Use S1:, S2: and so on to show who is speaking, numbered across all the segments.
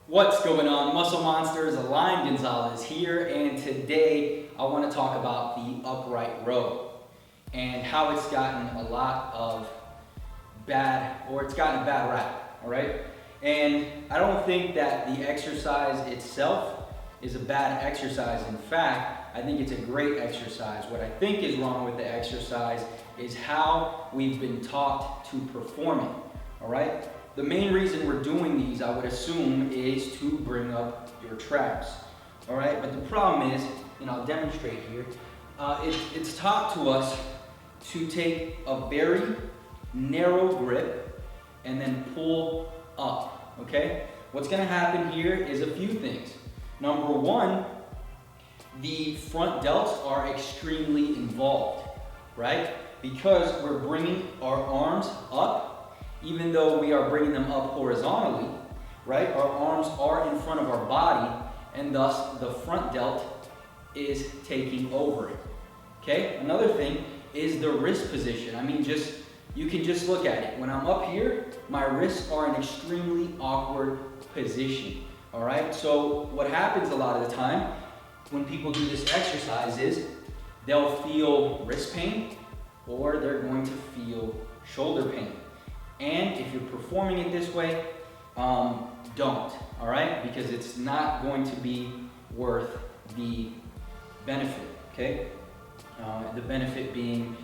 S1: What's going on, Muscle Monsters? Align Gonzalez here, and today I want to talk about the upright row and how it's gotten a lot of it's gotten a bad rap, all right? And I don't think that the exercise itself is a bad exercise. In fact, I think it's a great exercise. What I think is wrong with the exercise is how we've been taught to perform it, all right? The main reason we're doing these, I would assume, is to bring up your traps, all right? But the problem is, and I'll demonstrate here, it's taught to us to take a very narrow grip and then pull up, okay? What's gonna happen here is a few things. Number one, the front delts are extremely involved, right? Because we're bringing our arms up. Even though we are bringing them up horizontally, right? Our arms are in front of our body, and thus the front delt is taking over it, okay? Another thing is the wrist position. I mean, you can just look at it. When I'm up here, my wrists are in an extremely awkward position, all right? So what happens a lot of the time when people do this exercise is they'll feel wrist pain or they're going to feel shoulder pain. And if you're performing it this way, don't, all right? Because it's not going to be worth the benefit, okay? The benefit being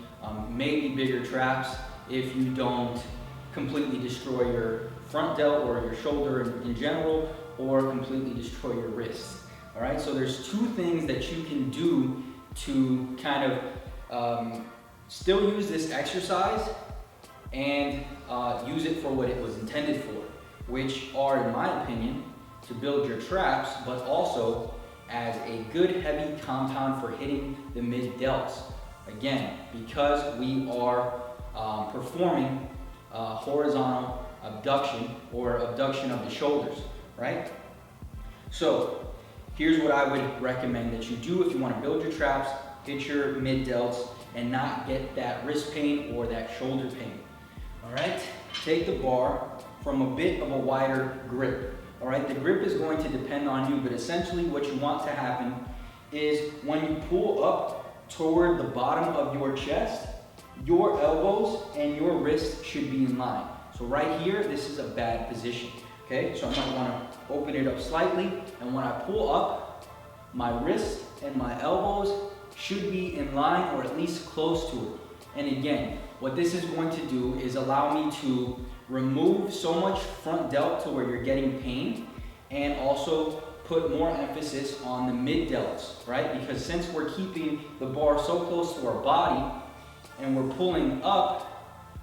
S1: maybe bigger traps if you don't completely destroy your front delt or your shoulder in general, or completely destroy your wrists, all right? So there's two things that you can do to kind of still use this exercise and use it for what it was intended for, which are, in my opinion, to build your traps, but also as a good heavy compound for hitting the mid-delts. Again, because we are performing horizontal abduction or abduction of the shoulders, right? So here's what I would recommend that you do if you want to build your traps, hit your mid-delts, and not get that wrist pain or that shoulder pain. All right, take the bar from a bit of a wider grip. All right, the grip is going to depend on you, but essentially what you want to happen is when you pull up toward the bottom of your chest, your elbows and your wrists should be in line. So right here, this is a bad position, okay? So I might want to open it up slightly, and when I pull up, my wrists and my elbows should be in line or at least close to it. And again, what this is going to do is allow me to remove so much front delt to where you're getting pain, and also put more emphasis on the mid delts, right? Because since we're keeping the bar so close to our body and we're pulling up,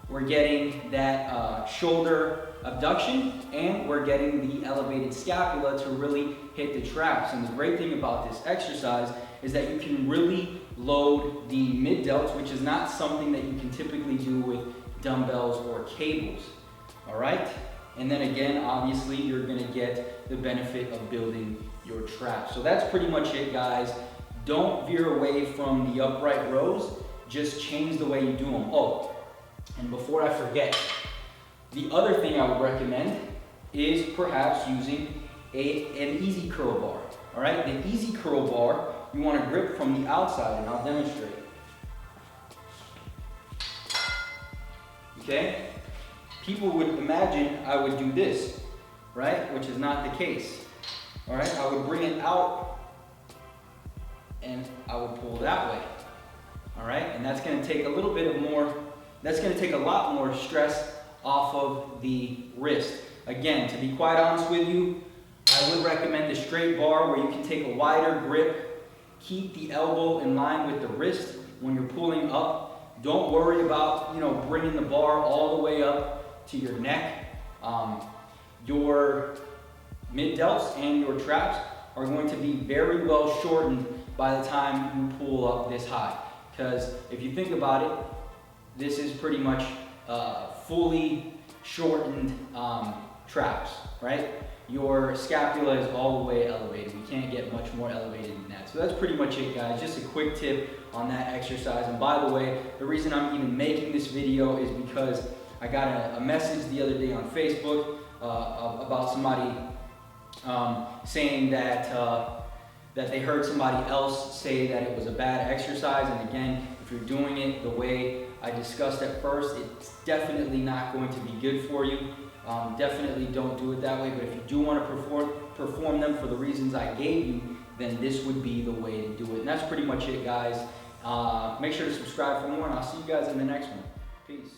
S1: we're getting that shoulder abduction, and we're getting the elevated scapula to really hit the traps. And the great thing about this exercise is that you can really load the mid delts, which is not something that you can typically do with dumbbells or cables, all right? And then again, obviously, you're gonna get the benefit of building your traps. So that's pretty much it, guys. Don't veer away from the upright rows, just change the way you do them. Oh, and before I forget, the other thing I would recommend is perhaps using an easy curl bar, all right? The easy curl bar, you want to grip from the outside, and I'll demonstrate. Okay? People would imagine I would do this, right? Which is not the case. All right? I would bring it out, and I would pull that way. All right? And that's going to take a lot more stress off of the wrist. Again, to be quite honest with you, I would recommend the straight bar where you can take a wider grip. Keep the elbow in line with the wrist when you're pulling up. Don't worry about, bringing the bar all the way up to your neck. Your mid delts and your traps are going to be very well shortened by the time you pull up this high. Because if you think about it, this is pretty much fully shortened traps, right? Your scapula is all the way elevated. We can't get much more elevated than that. So that's pretty much it, guys. Just a quick tip on that exercise. And by the way, the reason I'm even making this video is because I got a message the other day on Facebook about somebody saying that that they heard somebody else say that it was a bad exercise. And again, if you're doing it the way I discussed at first, it's definitely not going to be good for you. Definitely don't do it that way. But if you do want to perform them for the reasons I gave you, then this would be the way to do it. And that's pretty much it, guys. Make sure to subscribe for more, and I'll see you guys in the next one. Peace.